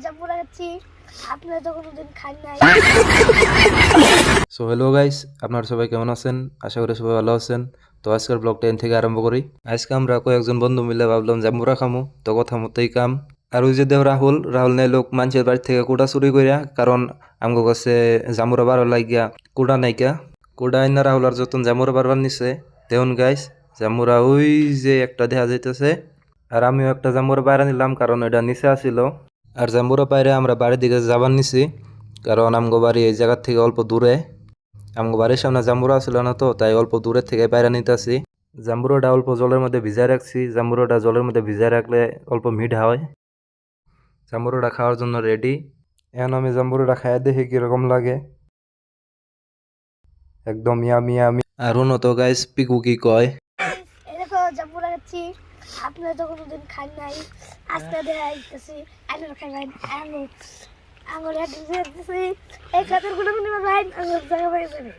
জাম্বুরা খাচ্ছি, আপনারা তো কোনোদিন খান নাই। সো হ্যালো গাইস, আপনারা সবাই কেমন আছেন? আশা করি সবাই ভালো আছেন। তো আজকের ব্লগটা এন থেকে আরম্ভ করি। আজকে আমরা কয়েকজন বন্ধু মিলে ভাবলাম জাম্বুরা খামু, তো কথা মতোই কাম। আর ওই যে দেহ রাহুল নেই লোক মানুষের বাড়ি থেকে কুড়া চুরি করিয়া, কারণ আমগো কাছে জামুরা বারো লাগিয়া কুড়া নাইকা। কুড়া আইনা রাহুল আর যতন জামুরা বারবার নিছে। দেখুন গাইস, জামুরা ওই যে একটা দেখা যাইতেছে, আর আমিও একটা জামুরা বাইরে নিলাম কারণ এটা নিচে আসিল। আর জাম্বুরা বাইরে আমরা বাড়ির দিকে যাবার নিছি, কারণ আমগো বাড়ি এই জায়গার থেকে অল্প দূরে। আমগো বাড়ির সামনে জাম্বুরা ছিল না, তো তাই অল্প দূরের থেকে বাইরে নিতেছি। জাম্বুরাটা অল্প জলের মধ্যে ভিজায় রাখছি। জাম্বুরাটা জলের মধ্যে ভিজায় রাখলে অল্প মিঠা হয়। জাম্বুরাটা খাওয়ার জন্য রেডি। এখন আমি জাম্বুরাটা খাইয়া দেখি কিরকম লাগে। একদম ইয়ামি ইয়ামি। আর উন্নত গাইস পিকু কি কয়? এই দেখো জাম্বুরা খাচ্ছি, আপনারা তো কোনোদিন খান নাই। আজকে দেখাইতেছি, আঙুর খাবেন, আঙুর আঙুর হাঁটতেছি, এই খাতের গুলো ভাই আঙুর জায়গা পাই যাবে।